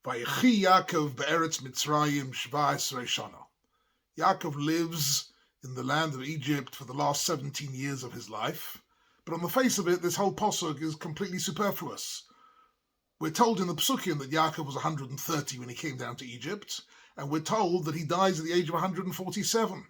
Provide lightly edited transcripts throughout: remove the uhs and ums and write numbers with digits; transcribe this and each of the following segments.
Vayechi Yaakov be'eretz Mitzrayim 17 shana. Yaakov lives in the land of Egypt for the last 17 years of his life, but on the face of it, this whole posuk is completely superfluous. We're told in the Psukim that Yaakov was 130 when he came down to Egypt, and we're told that he dies at the age of 147.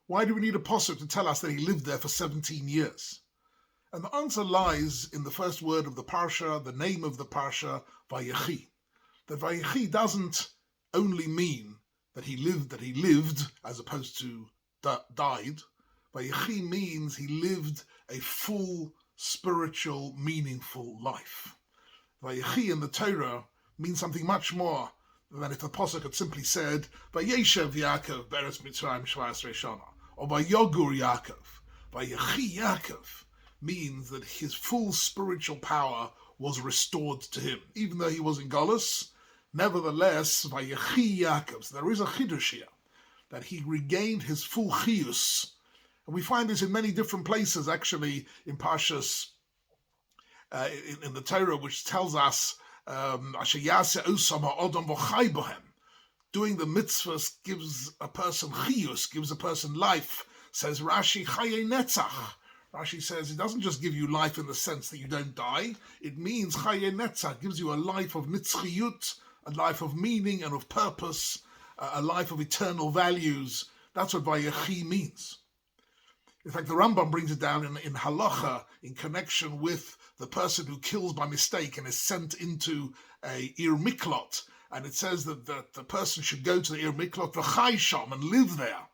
Why do we need a posuk to tell us that he lived there for 17 years? And the answer lies in the first word of the parsha, the name of the parsha, Vayechi. That Vayechi doesn't only mean that he lived as opposed to died. Vayechi means he lived a full, spiritual, meaningful life. Vayechi in the Torah means something much more than if the Pasuk had simply said, Vayechi Yaakov be'eretz Mitzrayim 17 shana, or Vayogur Yaakov. Vayechi Yaakov means that his full spiritual power was restored to him. Even though he was in Golus, nevertheless, Vayechi Yaakov. So there is a chidush here, that he regained his full chiyus. And we find this in many different places, actually, in Parshas, in the Torah, which tells us, doing the mitzvahs gives a person chiyus, gives a person life. Says Rashi, chaye netzach. Rashi says it doesn't just give you life in the sense that you don't die. It means chaye netzach, gives you a life of nitzchiyut, a life of meaning and of purpose, a life of eternal values. That's what Vayechi means. In fact, the Rambam brings it down in halacha in connection with the person who kills by mistake and is sent into a ir miklot. And it says that the person should go to the ir miklot v'chai sham and live there.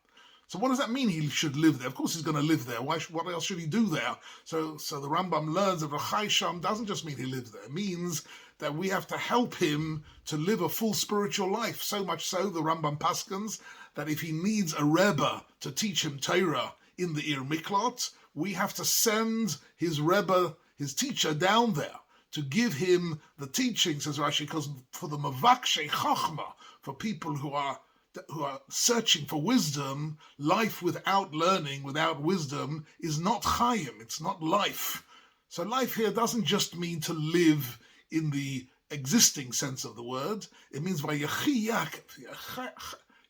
So what does that mean he should live there? Of course he's going to live there. What else should he do there? So the Rambam learns that v'chai sham doesn't just mean he lives there. It means that we have to help him to live a full spiritual life. So much so, the Rambam paskins, that if he needs a Rebbe to teach him Torah in the Ir Miklot, we have to send his Rebbe, his teacher, down there to give him the teaching, says Rashi, because for the Mavakshe Chachma, for people who are searching for wisdom, life without learning, without wisdom, is not chayim, it's not life. So life here doesn't just mean to live in the existing sense of the word. It means Vayechi Yaakov.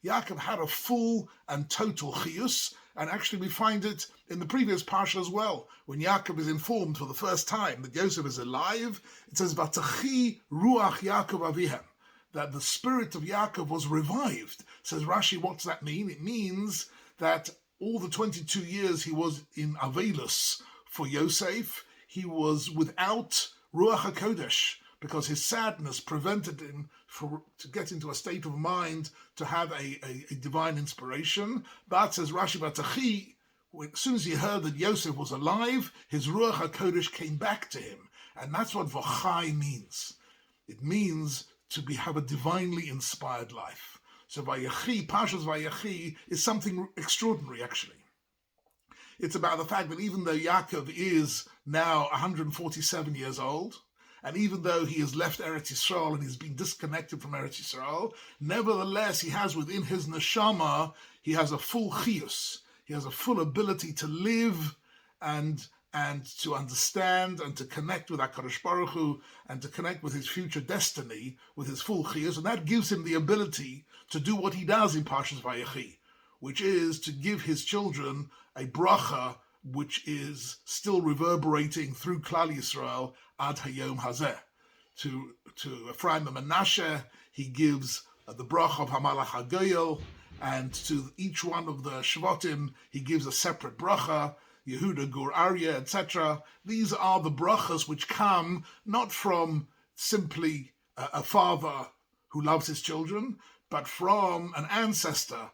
Yaakov had a full and total chiyus, and actually we find it in the previous parsha as well. When Yaakov is informed for the first time that Yosef is alive, it says, Vatachi ruach Yaakov avihem, that the spirit of Yaakov was revived. Says Rashi, what does that mean? It means that all the 22 years he was in Avelus for Yosef, he was without Ruach HaKodesh, because his sadness prevented him to get into a state of mind to have a divine inspiration. But, says Rashi Batachi, as soon as he heard that Yosef was alive, his Ruach HaKodesh came back to him. And that's what Vachai means. It means to have a divinely inspired life. So Vayechi, Parshas Vayechi, is something extraordinary, actually. It's about the fact that even though Yaakov is now 147 years old, and even though he has left Eretz Yisrael and he's been disconnected from Eretz Yisrael, nevertheless he has within his neshama, he has a full chiyus. He has a full ability to live and to understand and to connect with HaKadosh Baruch Hu and to connect with his future destiny with his full chiyus, and that gives him the ability to do what he does in Parshas Vayechi, which is to give his children a bracha which is still reverberating through Klal Yisrael ad hayom hazeh. To Ephraim and Menashe, he gives the bracha of Hamalach HaGoyel, and to each one of the Shvatim, he gives a separate bracha, Yehuda, Gur, Aryeh, etc. These are the brachas which come not from simply a father who loves his children, but from an ancestor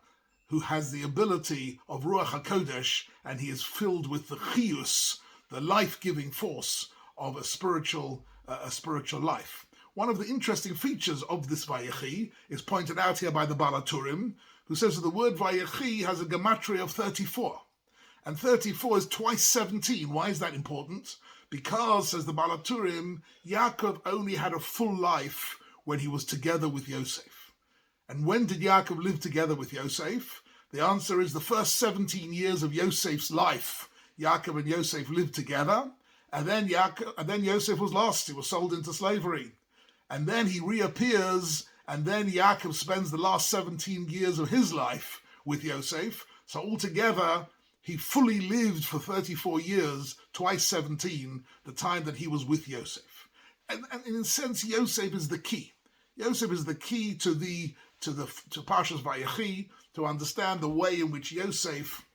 who has the ability of Ruach HaKodesh, and he is filled with the chiyus, the life-giving force of a spiritual life. One of the interesting features of this Vayechi is pointed out here by the Balaturim, who says that the word Vayechi has a gematria of 34. And 34 is twice 17. Why is that important? Because, says the Balaturim, Yaakov only had a full life when he was together with Yosef. And when did Yaakov live together with Yosef? The answer is the first 17 years of Yosef's life. Yaakov and Yosef lived together, and then Yosef was lost. He was sold into slavery. And then he reappears and then Yaakov spends the last 17 years of his life with Yosef. So altogether, he fully lived for 34 years, twice 17, the time that he was with Yosef. And in a sense, Yosef is the key. Yosef is the key to Parshas Vayechi, to understand the way in which Yosef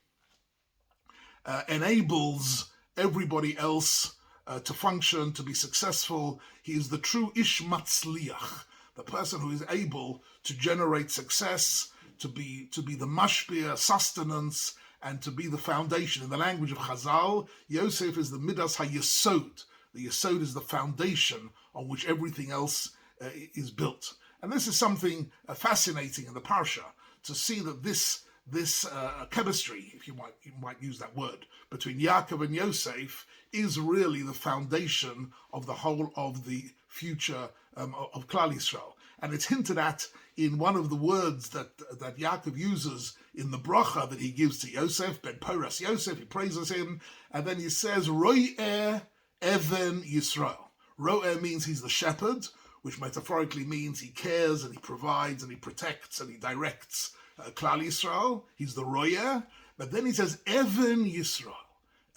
enables everybody else to function, to be successful. He is the true Ish Matzliach, the person who is able to generate success, to be the mashpia, sustenance, and to be the foundation. In the language of Chazal, Yosef is the Midas HaYesod. The Yesod is the foundation on which everything else is built. And this is something fascinating in the Parsha, to see that this chemistry, if you might use that word, between Yaakov and Yosef is really the foundation of the whole of the future of Klal Yisrael. And it's hinted at in one of the words that Yaakov uses in the bracha that he gives to Yosef, Ben Poras Yosef, he praises him, and then he says, Ro'eh Even Yisrael. Ro'eh means he's the shepherd, which metaphorically means he cares and he provides and he protects and he directs Klal Yisrael. He's the Ro'eh. But then he says, Even Yisrael.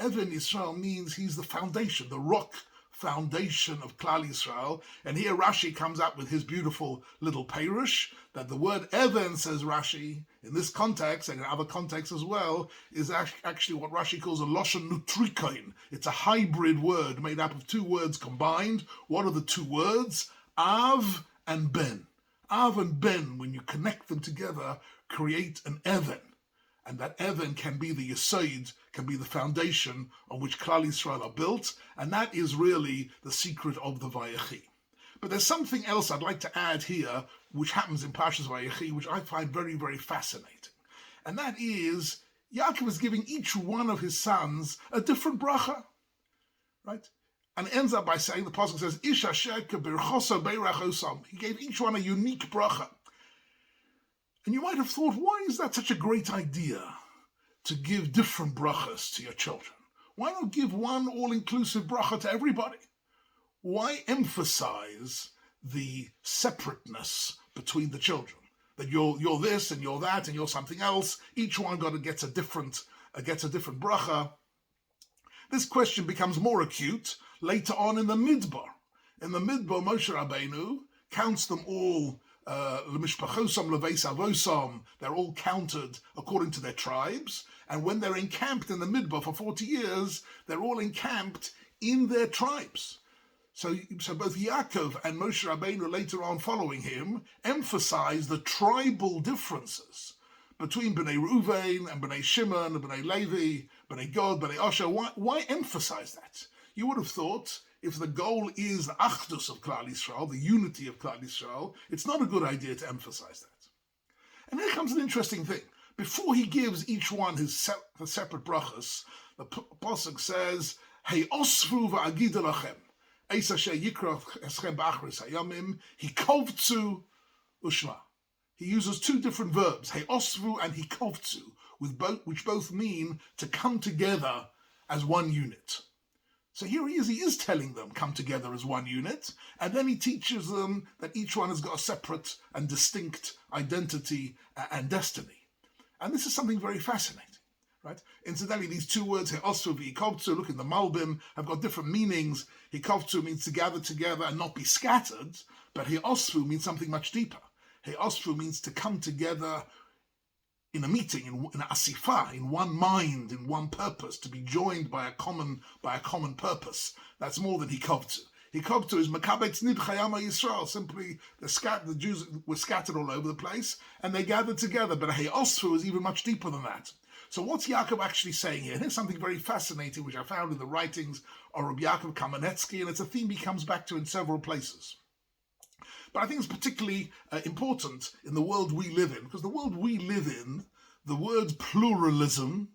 Even Yisrael means he's the foundation, the rock foundation of Klal Yisrael. And here Rashi comes up with his beautiful little perush, that the word Even, says Rashi, in this context and in other contexts as well, is actually what Rashi calls a Loshen Nutrikoin. It's a hybrid word made up of two words combined. What are the two words? Av and Ben. Av and Ben, when you connect them together, create an Even. And that Even can be the Yesod, can be the foundation on which Klal Yisrael are built, and that is really the secret of the Vayechi. But there's something else I'd like to add here, which happens in Parshas Vayechi, which I find very, very fascinating. And that is, Yaakov is giving each one of his sons a different bracha, right? And it ends up by saying, the pasuk says, Ish asher kebirchoso beirach osam. He gave each one a unique bracha. And you might have thought, why is that such a great idea, to give different brachas to your children? Why not give one all-inclusive bracha to everybody? Why emphasize the separateness between the children? That you're this and you're that and you're something else. Each one gets a different bracha. This question becomes more acute later on in the Midbar. In the Midbar, Moshe Rabbeinu counts them all. They're all counted according to their tribes, and when they're encamped in the Midbar for 40 years, they're all encamped in their tribes. So both Yaakov and Moshe Rabbeinu, later on following him, emphasize the tribal differences between Bnei Reuven and Bnei Shimon and Bnei Levi, Bnei Gad, Bnei Asher. Why emphasize that? You would have thought, if the goal is the achdus of Klal Yisrael, the unity of Klal Yisrael, it's not a good idea to emphasize that. And here comes an interesting thing. Before he gives each one his separate brachas, the pasuk says, "Hey osfu va'agid lachem, eis asher yikrach eschem ba'achris hayamim, hikovtzu ushma." He uses two different verbs, "Hey osfu" and "hikovtzu," which both mean to come together as one unit. So here he is telling them, come together as one unit, and then he teaches them that each one has got a separate and distinct identity and destiny. And this is something very fascinating, right? Incidentally, these two words, He'osfu v'Hikovtzu, look in the Malbim, have got different meanings. Hikovtzu means to gather together and not be scattered, but He'osfu means something much deeper. He'osfu means to come together in a meeting, in an asifah, in one mind, in one purpose, to be joined by a common purpose. That's more than hikovtzu. Hikovtzu is makabetz nid chayama Yisrael. Simply, the Jews were scattered all over the place, and they gathered together. But he'osfu is even much deeper than that. So what's Yaakov actually saying here? Here's something very fascinating, which I found in the writings of Rabbi Yaakov Kamenetsky, and it's a theme he comes back to in several places. But I think it's particularly important in the world we live in, because the world we live in, the word pluralism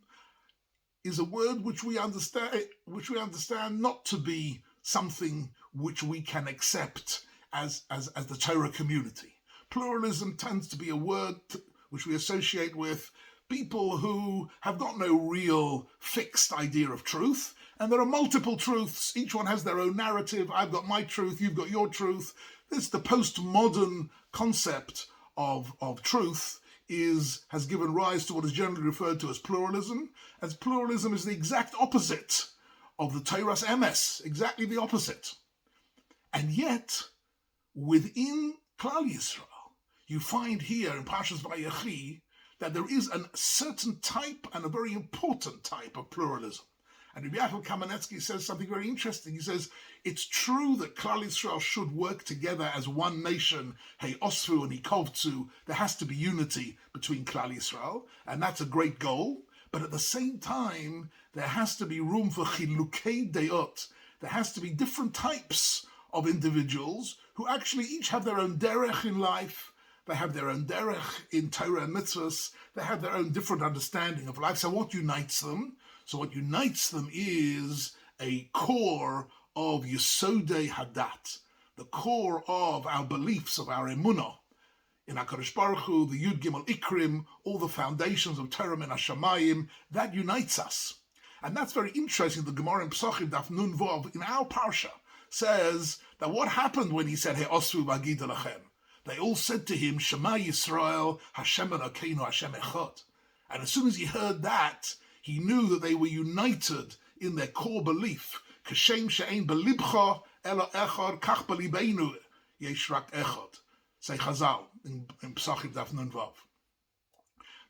is a word which we understand not to be something which we can accept as the Torah community. Pluralism tends to be a word which we associate with people who have got no real fixed idea of truth, and there are multiple truths. Each one has their own narrative. I've got my truth, you've got your truth. the postmodern concept of truth has given rise to what is generally referred to as pluralism, as pluralism is the exact opposite of the Torah's emes, exactly the opposite. And yet, within Klal Yisrael, you find here in Parshas Vayechi that there is a certain type and a very important type of pluralism. And Rabbi Yaakov Kamenetsky says something very interesting. He says, it's true that Klal Yisrael should work together as one nation, hey Osfu and Ikovtzu. There has to be unity between Klal Yisrael, and that's a great goal. But at the same time, there has to be room for chilukei deot. There has to be different types of individuals who actually each have their own derech in life. They have their own derech in Torah and mitzvahs. They have their own different understanding of life. So what unites them? So what unites them is a core of Yesodei Hadat, the core of our beliefs, of our emunah. In HaKadosh Baruch Hu, the Yud Gimel Ikrim, all the foundations of Torah and Hashamayim, that unites us. And that's very interesting. The Gemara in Pesachim, Daf Nun Vav, in our Parsha, says that what happened when he said, Hey Osvu V'agid Lachem? They all said to him, Shema Yisrael, Hashem Elokeinu, Hashem Echad. And as soon as he heard that, he knew that they were united in their core belief. Kashem she'ein belibcha elo echad kach belibeinu yesh rak echad. Say Chazal in Pesachim Daf Nun Vav.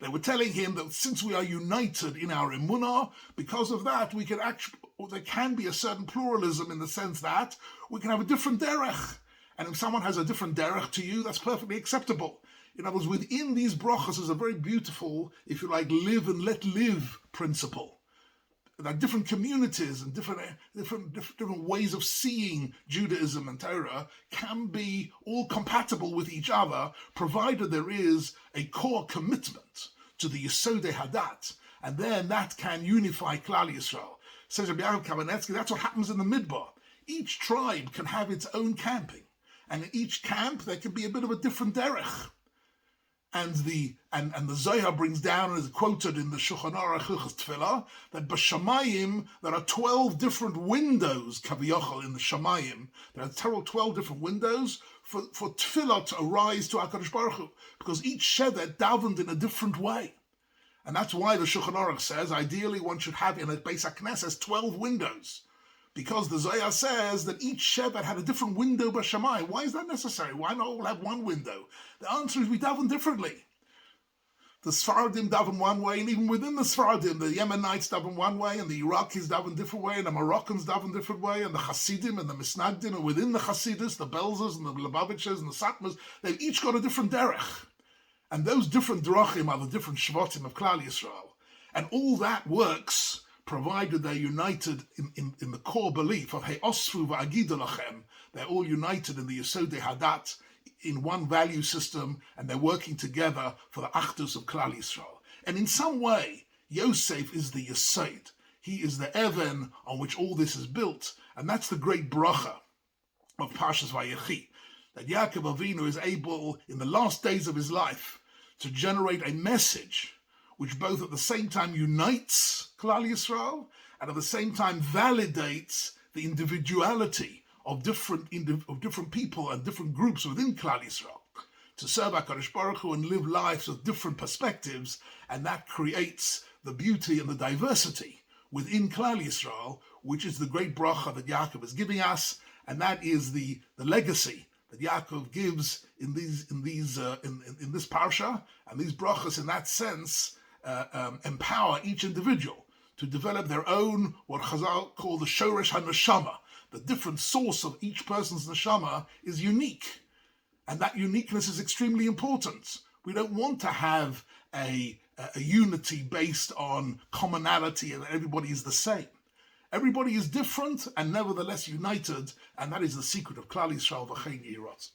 They were telling him that since we are united in our emunah, because of that, there can be a certain pluralism in the sense that we can have a different derech. And if someone has a different derech to you, that's perfectly acceptable. In other words, within these brachas is a very beautiful, if you like, live and let live principle. That different communities and different ways of seeing Judaism and Torah can be all compatible with each other, provided there is a core commitment to the Yesodei Hadat, and then that can unify Klal Yisrael. Says Rabbi Yaakov Kamenetsky, that's what happens in the Midbar. Each tribe can have its own camping, and in each camp there can be a bit of a different derech. And the Zohar brings down, and is quoted in the Shulchan Aruch Hilchos Tefillah, that b'Shamayim there are 12 different windows, Kaviyachal, in the Shamayim. There are 12 different windows for Tefillah to arise to HaKadosh Baruch Hu, because each Shevet davened in a different way. And that's why the Shulchan Aruch says, ideally one should have in a Beis HaKnesses 12 windows. Because the Zohar says that each Shevet had a different window b'Shamai. Why is that necessary? Why not all have one window? The answer is we daven differently. The Sfaradim daven one way, and even within the Sfaradim, the Yemenites daven one way, and the Iraqis daven different way, and the Moroccans daven different way, and the Hasidim and the Misnagdim, and within the Hasidus, the Belzers and the Lubavitchers and the Satmars, they've each got a different derech. And those different drachim are the different Shvatim of Klal Yisrael. And all that works provided they're united in the core belief of Hey Osfu V'agid Lachem. They're all united in the Yesodei Hadat, in one value system, and they're working together for the Achdus of Klal Yisrael. And in some way, Yosef is the Yesod. He is the Even on which all this is built, and that's the great bracha of Parshas Vayechi, that Yaakov Avinu is able, in the last days of his life, to generate a message which both at the same time unites Klal Yisrael and at the same time validates the individuality of different people and different groups within Klal Yisrael to serve HaKadosh Baruch Hu and live lives with different perspectives, and that creates the beauty and the diversity within Klal Yisrael, which is the great bracha that Yaakov is giving us, and that is the legacy that Yaakov gives in this parsha, and these brachas in that sense empower each individual to develop their own, what Chazal call the shoresh haneshama. The different source of each person's neshama is unique, and that uniqueness is extremely important. We don't want to have a unity based on commonality and that everybody is the same. Everybody is different and nevertheless united, and that is the secret of Klal Yisrael v'chein yirot.